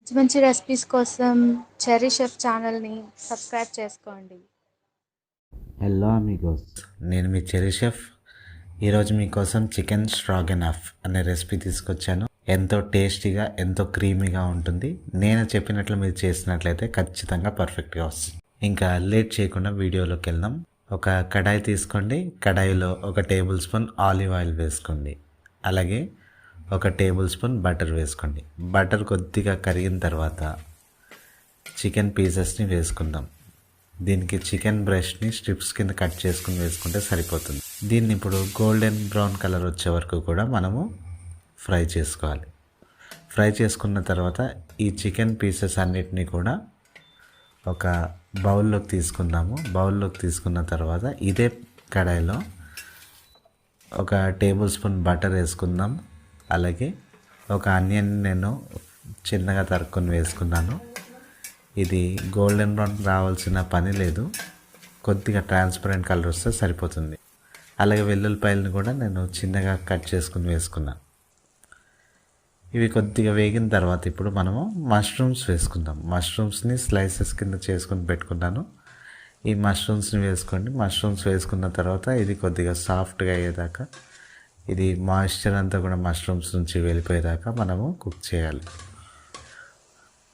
మంచి మంచి రెసిపీస్ కోసం చెర్రీ షెఫ్ ఛానల్ని సబ్స్క్రైబ్ చేసుకోండి. హలో అమిగోస్, నేను మీ చెర్రీ షెఫ్. ఈరోజు మీకోసం చికెన్ స్ట్రాగనాఫ్ అనే రెసిపీ తీసుకొచ్చాను. ఎంతో టేస్టీగా, ఎంతో క్రీమీగా ఉంటుంది. నేను చెప్పినట్లు మీరు చేసినట్లయితే ఖచ్చితంగా పర్ఫెక్ట్గా వస్తుంది. ఇంకా లేట్ చేయకుండా వీడియోలోకి వెళ్దాం. ఒక కడాయి తీసుకోండి. కడాయిలో 1 టేబుల్ స్పూన్ ఆలివ్ ఆయిల్ వేసుకోండి. అలాగే 1 టేబుల్ స్పూన్ బటర్ వేసుకోండి. బటర్ కొద్దిగా కరిగిన తర్వాత చికెన్ పీసెస్ని వేసుకుందాం. దీనికి చికెన్ బ్రెస్ట్ని స్ట్రిప్స్ కింద కట్ చేసుకుని వేసుకుంటే సరిపోతుంది. దీన్ని ఇప్పుడు గోల్డెన్ బ్రౌన్ కలర్ వచ్చే వరకు కూడా మనము ఫ్రై చేసుకోవాలి. ఫ్రై చేసుకున్న తర్వాత ఈ చికెన్ పీసెస్ అన్నిటినీ కూడా ఒక బౌల్లోకి తీసుకుందాము. బౌల్లోకి తీసుకున్న తర్వాత ఇదే కడాయిలో 1 టేబుల్ స్పూన్ బటర్ వేసుకుందాం. అలాగే 1 ఆనియన్ నేను చిన్నగా తరుక్కొని వేసుకున్నాను. ఇది గోల్డెన్ బ్రౌన్ రావాల్సిన పని లేదు, కొద్దిగా ట్రాన్స్పరెంట్ కలర్ వస్తే సరిపోతుంది. అలాగే వెల్లుల్లిపాయలను కూడా నేను చిన్నగా కట్ చేసుకుని వేసుకున్నాను. ఇవి కొద్దిగా వేగిన తర్వాత ఇప్పుడు మనము మష్రూమ్స్ వేసుకుందాం. మష్రూమ్స్ని స్లైసెస్ కింద చేసుకుని పెట్టుకున్నాను. ఈ మష్రూమ్స్ని వేసుకోండి. మష్రూమ్స్ వేసుకున్న తర్వాత ఇది కొద్దిగా సాఫ్ట్గా అయ్యేదాకా, ఇది మాయిశ్చర్ అంతా కూడా మష్రూమ్స్ నుంచి వెళ్ళిపోయేదాకా మనము కుక్ చేయాలి.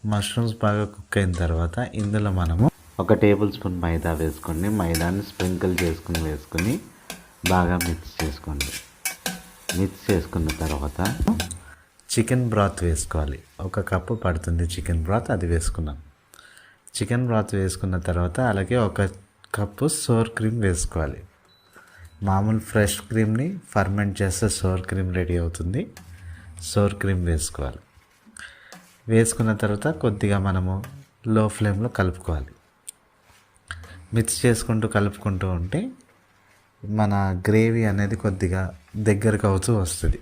మష్రూమ్స్ బాగా కుక్ అయిన తర్వాత ఇందులో మనము 1 టేబుల్ స్పూన్ మైదా వేసుకోండి. మైదాని స్ప్రింకిల్ చేసుకుని వేసుకుని బాగా మిక్స్ చేసుకోండి. మిక్స్ చేసుకున్న తర్వాత చికెన్ బ్రాత్ వేసుకోవాలి. 1 కప్పు పడుతుంది చికెన్ బ్రాత్, అది వేసుకున్నాం. చికెన్ బ్రాత్ వేసుకున్న తర్వాత అలాగే 1 కప్పు సోర్ క్రీమ్ వేసుకోవాలి. మామూలు ఫ్రెష్ క్రీమ్ని ఫర్మెంట్ చేస్తే సోర్ క్రీమ్ రెడీ అవుతుంది. సోర్ క్రీమ్ వేసుకోవాలి. వేసుకున్న తర్వాత కొద్దిగా మనము లో ఫ్లేమ్లో కలుపుకోవాలి. మిక్స్ చేసుకుంటూ కలుపుకుంటూ ఉంటే మన గ్రేవీ అనేది కొద్దిగా దగ్గరకు అవుతూ వస్తుంది.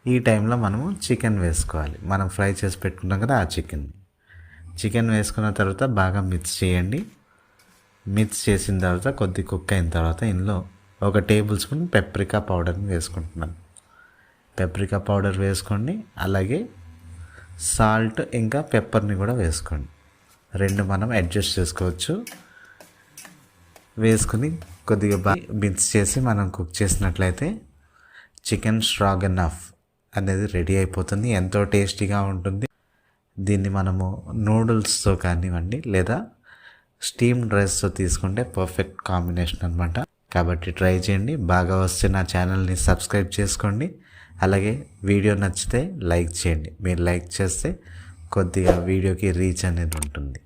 ఈ టైంలో మనము చికెన్ వేసుకోవాలి. మనం ఫ్రై చేసి పెట్టుకున్నాం కదా, ఆ చికెన్ వేసుకున్న తర్వాత బాగా మిక్స్ చేయండి. మిక్స్ చేసిన తర్వాత కొద్ది కుక్ అయిన తర్వాత ఇందులో 1 టేబుల్ స్పూన్ పెప్రికా పౌడర్ని వేసుకుంటున్నాను. పెప్రికా పౌడర్ వేసుకోండి. అలాగే సాల్ట్ ఇంకా పెప్పర్ని కూడా వేసుకోండి. 2 మనం అడ్జస్ట్ చేసుకోవచ్చు. వేసుకుని కొద్దిగా బాగా మిక్స్ చేసి మనం కుక్ చేసినట్లయితే చికెన్ స్ట్రాగనాఫ్ అనేది రెడీ అయిపోతుంది. ఎంతో టేస్టీగా ఉంటుంది. దీన్ని మనము నూడిల్స్తో కానివ్వండి లేదా స్టీమ్డ్ రైస్తో తీసుకుంటే పర్ఫెక్ట్ కాంబినేషన్ అనమాట. కాబట్టి ట్రై చేయండి. బాగా వస్తే నా ఛానల్ని సబ్స్క్రైబ్ చేసుకోండి. అలాగే వీడియో నచ్చితే లైక్ చేయండి. మీరు లైక్ చేస్తే కొద్దిగా వీడియోకి రీచ్ అనేది ఉంటుంది.